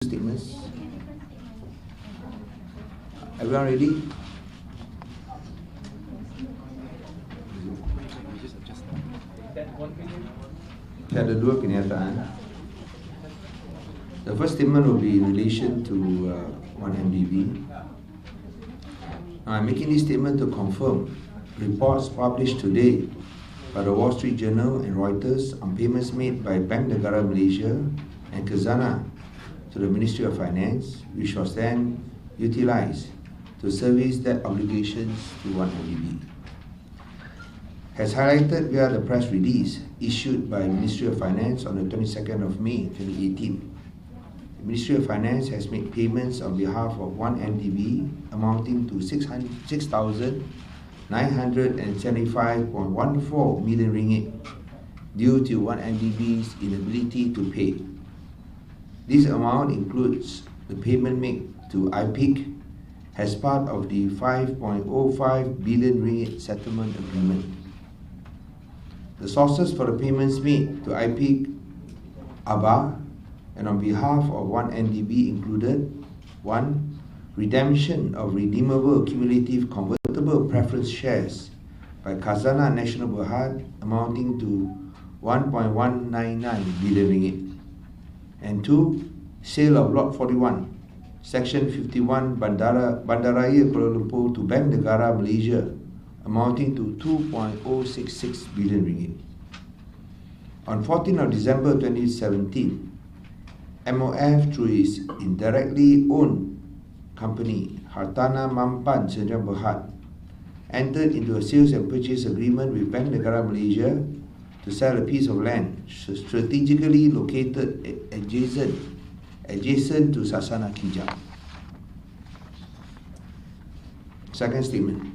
statements. Everyone ready? Ada dua kenyataan. The first statement will be in relation to 1MDB. I'm making this statement to confirm reports published today by the Wall Street Journal and Reuters on payments made by Bank Negara Malaysia and Khazanah to the Ministry of Finance, which was then utilised to service debt obligations to 1MDB. As highlighted via the press release issued by Ministry of Finance on the 22nd of May 2018, the Ministry of Finance has made payments on behalf of 1MDB amounting to 6,975.14 million ringgit due to 1MDB's inability to pay. This amount includes the payment made to IPIC as part of the 5.05 billion ringgit settlement agreement. The sources for the payments made to IPIC, ABA, and on behalf of 1MDB included 1. Redemption of redeemable cumulative convertible preference shares by Khazanah National Berhad amounting to 1.199 billion ringgit. And 2. Sale of Lot 41, Section 51 Bandaraya Kuala Lumpur to Bank Negara Malaysia amounting to 2.066 billion ringgit. On 14 of December 2017, MOF through its indirectly owned company Hartana Mampan Sdn Berhad entered into a sales and purchase agreement with Bank Negara Malaysia to sell a piece of land strategically located adjacent to Sasana Kijang. Second statement.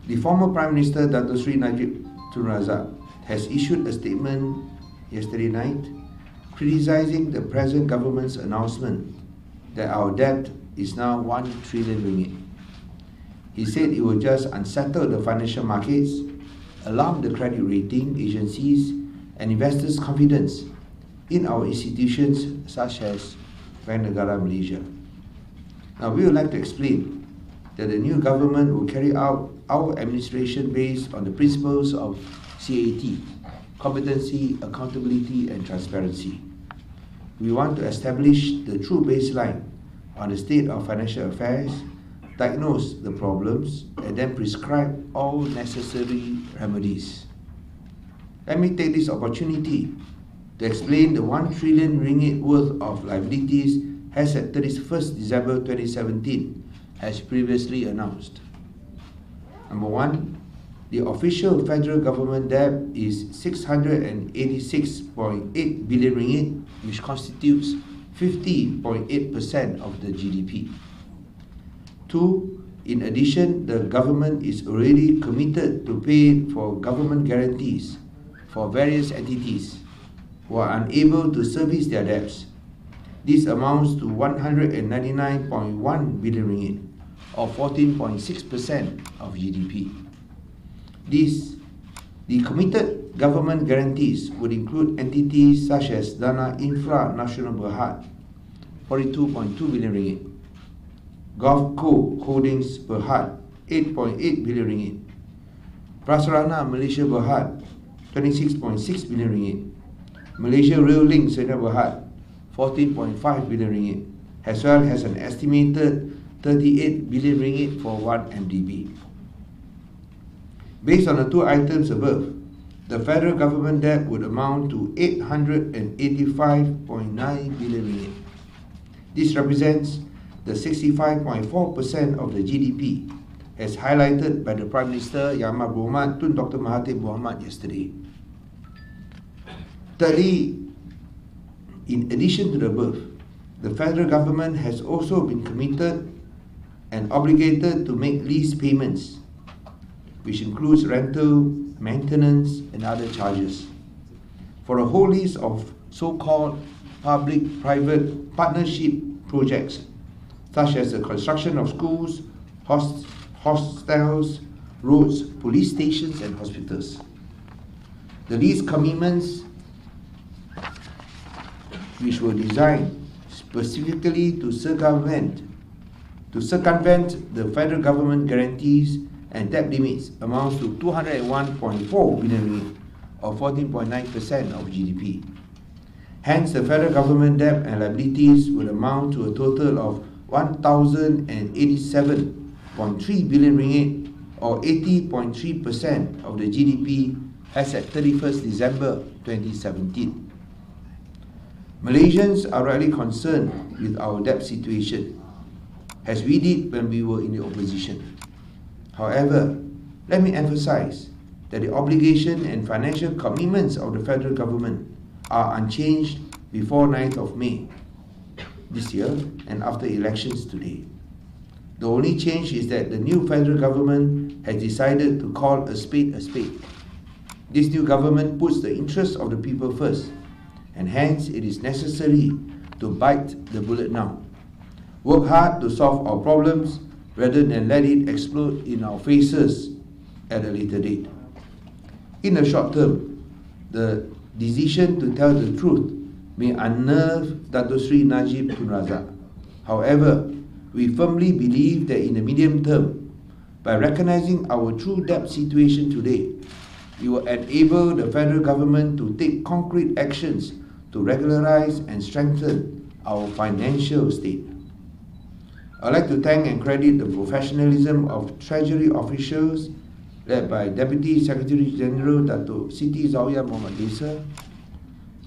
The former Prime Minister Dato Sri Najib Tun Razak has issued a statement yesterday night criticizing the present government's announcement that our debt is now 1 trillion ringgit. He said it will just unsettle the financial markets, alarm the credit rating agencies, and investors' confidence in our institutions such as Bank Negara Malaysia. Now, we would like to explain that the new government will carry out our administration based on the principles of CAT, competency, accountability, and transparency. We want to establish the true baseline on the state of financial affairs, diagnose the problems, and then prescribe all necessary remedies. Let me take this opportunity to explain the 1 trillion ringgit worth of liabilities as at 31st December 2017, as previously announced. Number 1, the official federal government debt is 686.8 billion ringgit, which constitutes 50.8% of the GDP. 2, in addition, the government is already committed to pay for government guarantees for various entities who are unable to service their debts. This amounts to 199.1 billion ringgit, or 14.6% of GDP. The committed government guarantees would include entities such as Dana Infra Nasional Berhad, 42.2 billion ringgit, Golfco Holdings Berhad, 8.8 billion ringgit, Prasarana Malaysia Berhad, 26.6 billion ringgit, Malaysia Rail Link Sdn Berhad, 14.5 billion ringgit, as well as an estimated 38 billion ringgit for 1MDB. Based on the two items above, the federal government debt would amount to 885.9 billion ringgit. This represents the 65.4% of the GDP, as highlighted by the Prime Minister Yang Amat Berhormat Tun Dr. Mahathir Mohamad yesterday. Thirdly, in addition to the above, the federal government has also been committed and obligated to make lease payments, which includes rental, maintenance, and other charges, for a whole list of so-called public-private partnership projects, such as the construction of schools, hostels, roads, police stations, and hospitals. The lease commitments which were designed specifically to circumvent the federal government guarantees and debt limits amounts to 201.4 billion ringgit, or 14.9% of GDP. Hence, the federal government debt and liabilities will amount to a total of 1,087.3 billion ringgit, or 80.3% of the GDP as at 31st December 2017. Malaysians are rightly concerned with our debt situation, as we did when we were in the opposition. However, let me emphasize that the obligation and financial commitments of the federal government are unchanged before 9th of May this year and after elections today. The only change is that the new federal government has decided to call a spade a spade. This new government puts the interests of the people first, and hence it is necessary to bite the bullet now. Work hard to solve our problems rather than let it explode in our faces at a later date. In the short term, the decision to tell the truth may unnerve Dato Sri Najib Tun Razak. However, we firmly believe that in the medium term, by recognizing our true debt situation today, it will enable the federal government to take concrete actions to regularize and strengthen our financial state. I'd like to thank and credit the professionalism of Treasury officials led by Deputy Secretary General Dato Siti Zawiya Muhammad Desa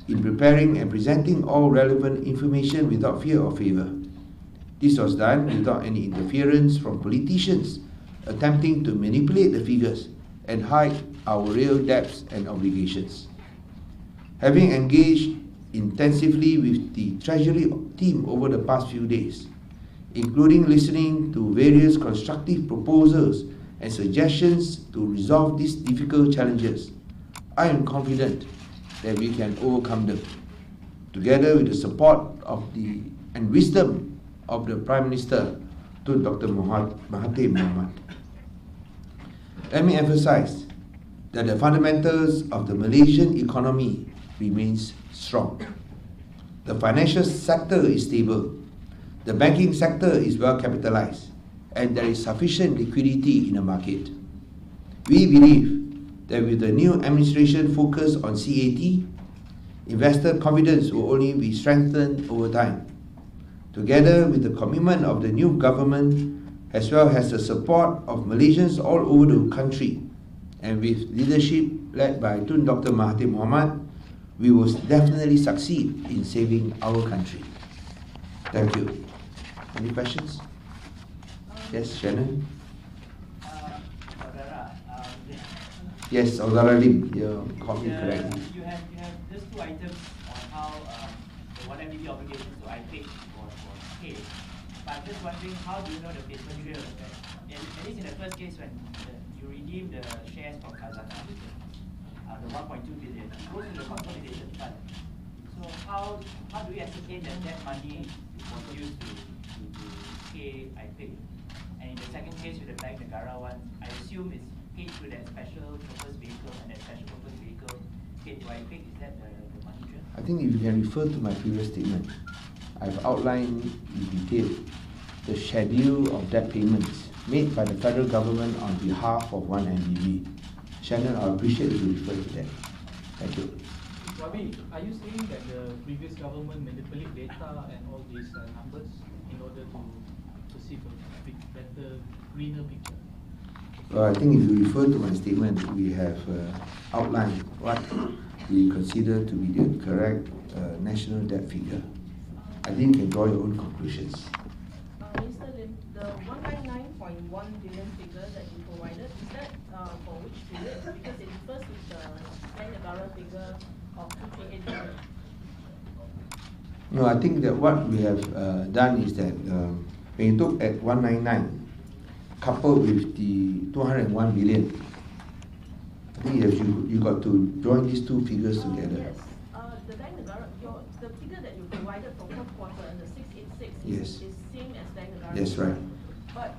in preparing and presenting all relevant information without fear or favour. This was done without any interference from politicians attempting to manipulate the figures and hide our real debts and obligations. Having engaged intensively with the Treasury team over the past few days, including listening to various constructive proposals and suggestions to resolve these difficult challenges, I am confident that we can overcome them, together with the support of and wisdom of the Prime Minister, to Dr. Mahathir Mohamad. Let me emphasize that the fundamentals of the Malaysian economy remains strong. The financial sector is stable, the banking sector is well capitalized, and there is sufficient liquidity in the market. We believe that with the new administration focus on CAT, investor confidence will only be strengthened over time. Together with the commitment of the new government, as well as the support of Malaysians all over the country, and with leadership led by Tun Dr. Mahathir Mohamad, we will definitely succeed in saving our country. Thank you. Any questions? Yes, Shannon? Yes, Saudara Lim, you called me correctly. You have just two items on how the 1MDB obligations to IPIC was paid. But I'm just wondering, how do you know the placement period of that? At least in the first case, when you redeem the shares from Khazanah, the 1.2 billion, it goes to the consolidation fund. So how do we ascertain that that money was used to pay IPIC? And in the second case with the Bank Negara one, I assume it's paid through that special purpose vehicle, and that special purpose vehicle paid to IPIC. Is that the money trail? I think if you can refer to my previous statement, I've outlined in detail the schedule of debt payments made by the federal government on behalf of 1MDB. Shannon, I appreciate if you refer to that. Thank you. Ravi, are you saying that the previous government manipulate data and all these numbers in order to see a better, greener picture? Well, I think if you refer to my statement, we have outlined what we consider to be the correct national debt figure. I think you can draw your own conclusions. Mr. Lim, the 199.1 billion figure that you provided, is that for which period? Because it refers with the Bank Negara figure of 238 billion. No, I think that what we have done is that when you look at 199, coupled with the 201 billion, I think you got to join these two figures together. Yes. The Bank Negara, the figure that you provided for fourth quarter and the 686 Yes. is same as Bank Negara. That's right. But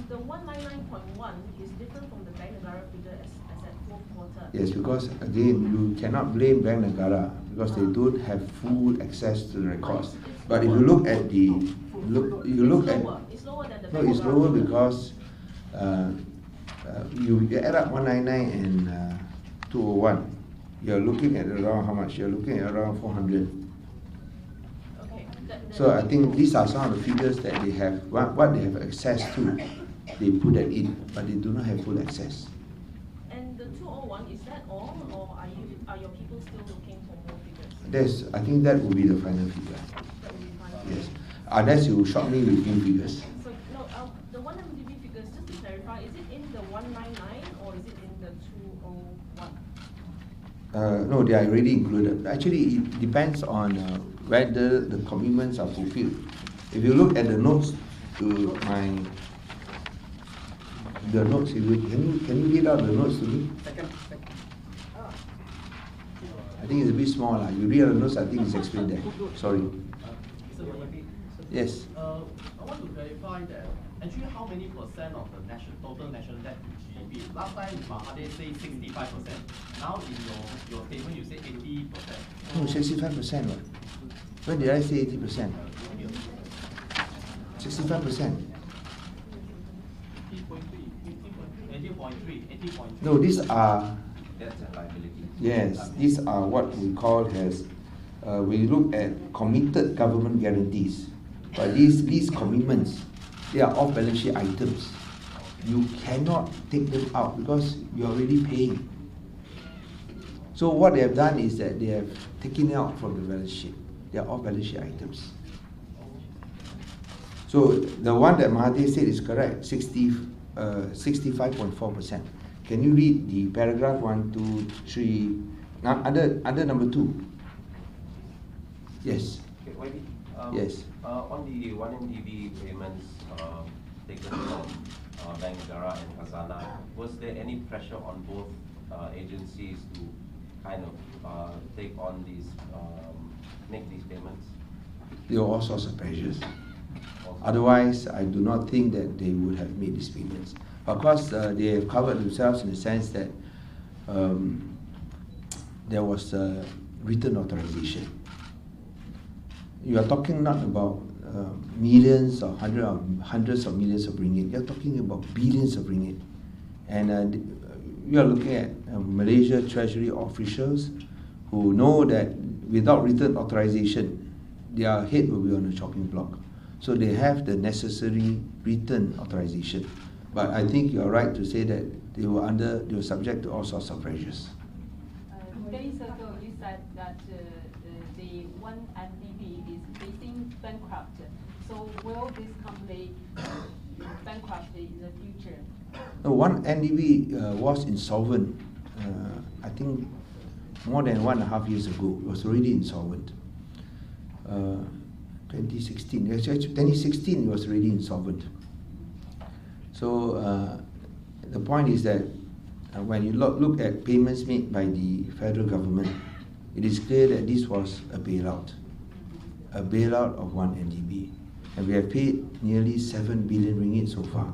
the 199.1 is different from the Bank Negara figure as at fourth quarter. Yes, because again, you cannot blame Bank Negara because they don't have full access to the records. But if you look at the It's lower than the no, Bank it's Negara lower figure. because you add up 199 and 201. You're looking at around how much? You're looking at around 400. Okay. So I think these are some of the figures that they have, what they have access to. They put that in, but they do not have full access. And the 201, is that all, or are your people still looking for more figures? I think that will be the final figure. That will be fine. Yes, unless you shock me with new figures. So no, the 1 MDB figures, just to clarify, is it in the 199 or is it in the 201? No, they are already included. Actually, it depends on whether the commitments are fulfilled. If you look at the notes to the notes, can you read out the notes to me? I think it's a bit small. You read out the notes, I think it's explained there. Sorry. Yes. I want to clarify that actually how many percent of the total national debt to GDP? Last time Mahathir say 65%. Now in your statement you say 80%. No, 65%. What? When did I say 80%? 65%. 80.3. No, these are, That's a liability. yes, these are what we call as, we look at committed government guarantees. But these commitments, they are off-balance sheet items. You cannot take them out because you're already paying. So what they have done is that they have taken it out from the balance sheet. They are off-balance sheet items. So the one that Mahathir said is correct, 65.4%. Can you read the paragraph 1, 2, 3, under number 2? Yes. Okay, YB, Yes. on the 1MDB payments taken from Bank Negara and Khazanah, was there any pressure on both agencies to kind of take on these, make these payments? There were all sorts of pressures. Otherwise, I do not think that they would have made these payments. Of course, they have covered themselves in the sense that there was a written authorization. You are talking not about millions or hundreds of millions of ringgit. You are talking about billions of ringgit. And you are looking at Malaysia Treasury officials who know that without written authorization, their head will be on the chopping block. So they have the necessary written authorization. But I think you are right to say that they were subject to all sorts of pressures. Days ago, you said that the 1MDB is facing bankrupt. So will this company bankrupt in the future? No, 1MDB was insolvent, I think more than 1.5 years ago. It was already insolvent. 2016, actually 2016 it was already insolvent. So the point is that when you look at payments made by the federal government, it is clear that this was a bailout of 1MDB. And we have paid nearly 7 billion ringgit so far.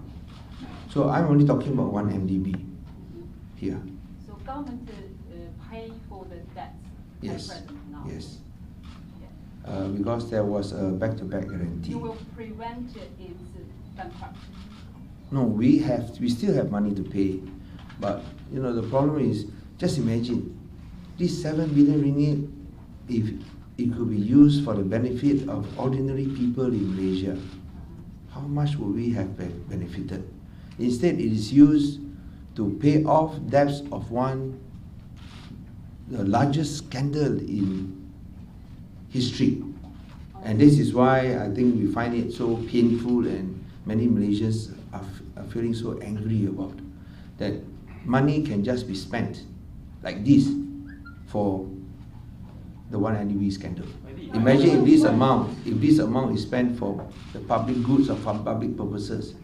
So I'm only talking about 1MDB here. So government pay for the debts Yes, at present now? yes. Yeah. Because there was a back-to-back guarantee. You will prevent its bankruptcy? No, we still have money to pay. But you know the problem is, just imagine, this 7 billion ringgit, if it could be used for the benefit of ordinary people in Malaysia, how much would we have benefited? Instead, it is used to pay off debts of the largest scandal in history. And this is why I think we find it so painful, and many Malaysians are feeling so angry about that money can just be spent like this for the 1MDB scandal. Imagine if this amount is spent for the public goods or for public purposes,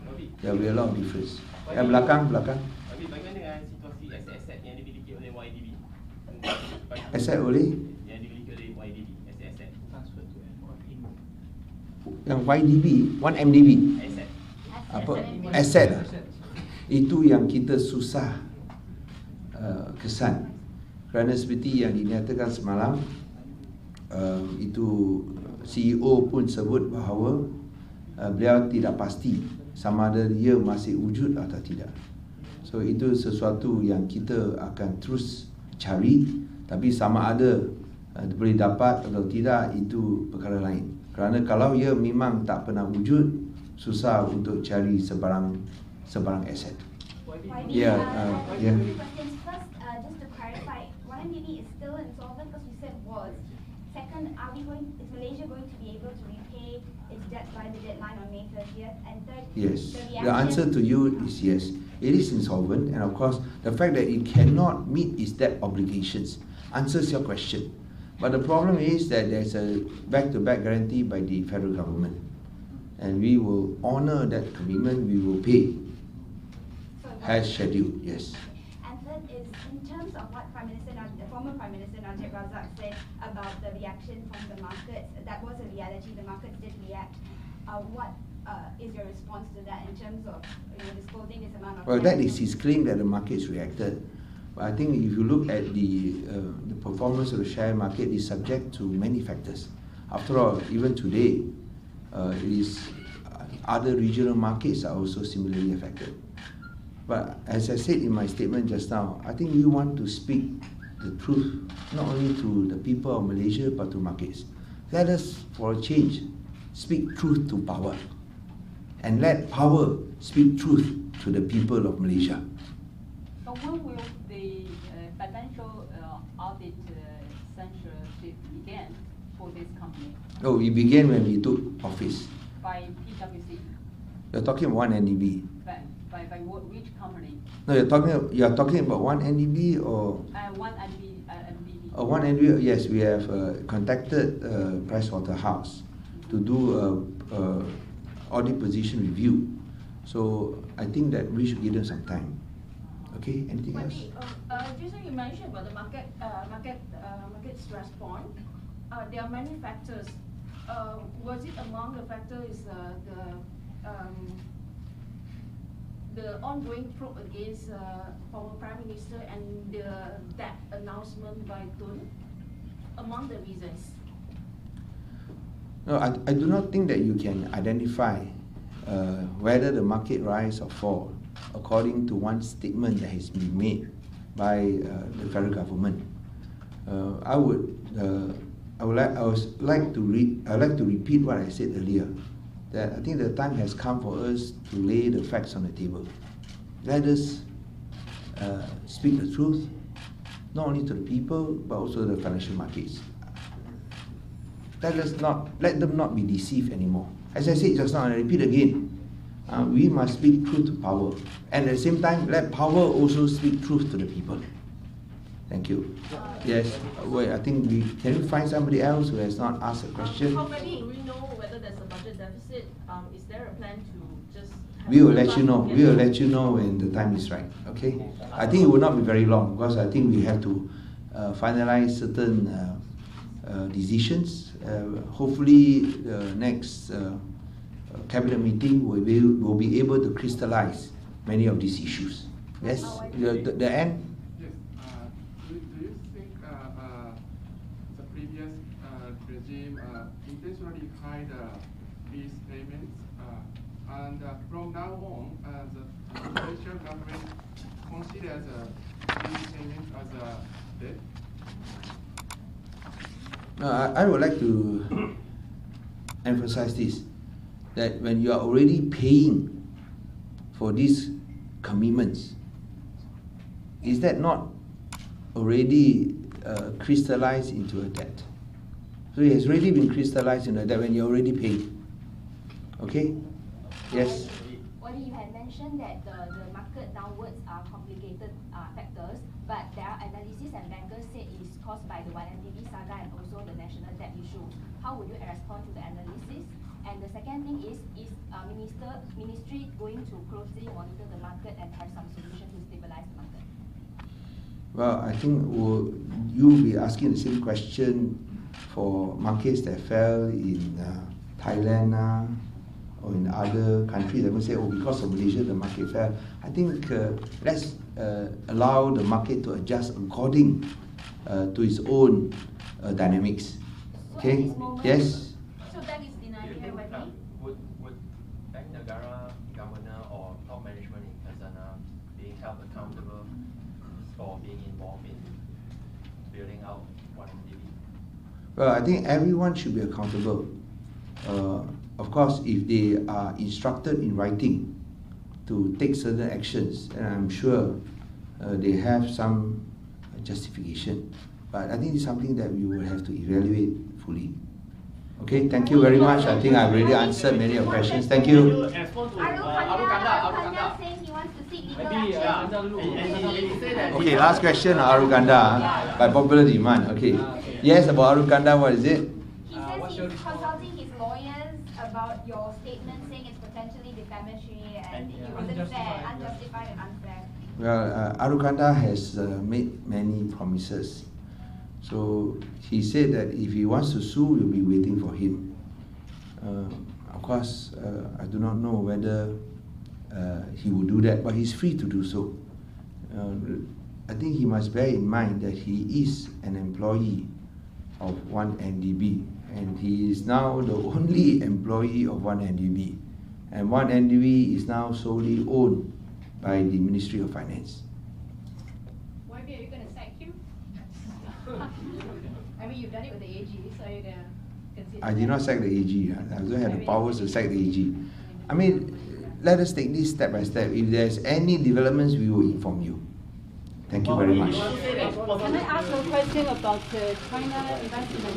there will be a lot of difference. Belakang. Bagaimana dengan situasi aset-aset yang dimiliki oleh YDB? Aset oleh Yang dimiliki oleh YDB, aset-aset. Transfer to yang YDB, 1MDB. Aset. Apa? Aset. Itu yang kita susah kesan. Kerana seperti yang dinyatakan semalam, itu CEO pun sebut bahawa beliau tidak pasti sama ada dia masih wujud atau tidak. So itu sesuatu yang kita akan terus cari, tapi sama ada boleh dapat atau tidak itu perkara lain. Kerana kalau ia memang tak pernah wujud, susah untuk cari sebarang aset. Yeah, yeah. Questions. First, just to clarify, 1MDB is still insolvent because you said was. Second, is Malaysia going to be able to repay its debt by the deadline on May 30th? And third, Yes. The answer to you is yes. It is insolvent, and of course, the fact that it cannot meet its debt obligations answers your question. But the problem is that there's a back-to-back guarantee by the federal government, and we will honour that commitment. We will pay as scheduled. Yes. And third is in terms of what the former Prime Minister Najib Razak said about the reaction from the markets. That was a reality. The markets did react. What is your response to that in terms of disclosing this amount of? Well, that is his claim that the markets reacted. But I think if you look at the performance of the share market, is subject to many factors. After all, even today, other regional markets are also similarly affected. But as I said in my statement just now, I think we want to speak the truth not only to the people of Malaysia but to markets. Let us, for a change, speak truth to power, and let power speak truth to the people of Malaysia. So when will the financial audit censorship begin for this company? Oh, it began when we took office. By PwC? You're talking about 1MDB. By which company? No, you're talking about 1MDB or? 1MDB. 1MDB, yes, we have contacted Pricewaterhouse to do a audit position review. So I think that we should give them some time. Okay, anything else? Just you mentioned about the market's response. There are many factors. Was it among the factors the ongoing probe against former Prime Minister and the debt announcement by Tun among the reasons? No, I do not think that you can identify whether the market rise or fall according to one statement that has been made by the federal government. I would like to repeat what I said earlier. That I think the time has come for us to lay the facts on the table. Let us speak the truth, not only to the people but also the financial markets. Let them not be deceived anymore. As I said just now, and I repeat again, we must speak truth to power, and at the same time, let power also speak truth to the people. Thank you. Yes. Wait, I think can we find somebody else who has not asked a question? How many do we know whether there's a budget deficit? Is there a plan to just? We will let you know. We will let you know when the time is right. Okay. I think it will not be very long because I think we have to finalize certain decisions. Hopefully, the next cabinet meeting will be able to crystallize many of these issues. Yes. The end. Regime intentionally hide these payments, and from now on, the Malaysian government considers these payments as a debt? I would like to emphasize this, that when you are already paying for these commitments, is that not already crystallized into a debt? So it has already been crystallized into a debt when you already paid. Okay? Yes? What you had mentioned that the market downwards are complicated factors, but there are analysis and bankers say it is caused by the 1MDB saga and also the national debt issue. How would you respond to the analysis? And the second thing is ministry going to closely monitor the market and have some solution to stabilize the market? Well, I think you'll be asking the same question for markets that fell in Thailand or in other countries, they will say, oh, because of Malaysia, the market fell. I think let's allow the market to adjust according to its own dynamics. Okay? Yes? So that is denying everybody? Would Bank Negara governor or top management in Khazanah being held accountable for being involved in building out 1MDB? Well, I think everyone should be accountable. Of course, if they are instructed in writing to take certain actions, and I'm sure they have some justification. But I think it's something that we will have to evaluate fully. Okay, thank you very much. I think I've already answered many of your questions. Thank you. Arukanda saying he wants to seek legal Maybe action. Okay, last question, Arukanda, by popular demand. Okay. Yes, about Arukanda, what is it? He says he's consulting his lawyers about your statement saying it's potentially defamatory and it wasn't fair, unjustified and unfair. Well, Arukanda has made many promises. So he said that if he wants to sue, we'll be waiting for him. Of course, I do not know whether he will do that, but he's free to do so. I think he must bear in mind that he is an employee of 1MDB, and he is now the only employee of 1MDB. And 1MDB is now solely owned by the Ministry of Finance. Why are you going to sack him? I mean, you've done it with the AG, so you're going to consider I did not sack the AG. I don't have the powers to sack the AG. I mean, let us take this step by step. If there's any developments, we will inform you. Thank you very much. Can I ask a question about China investment?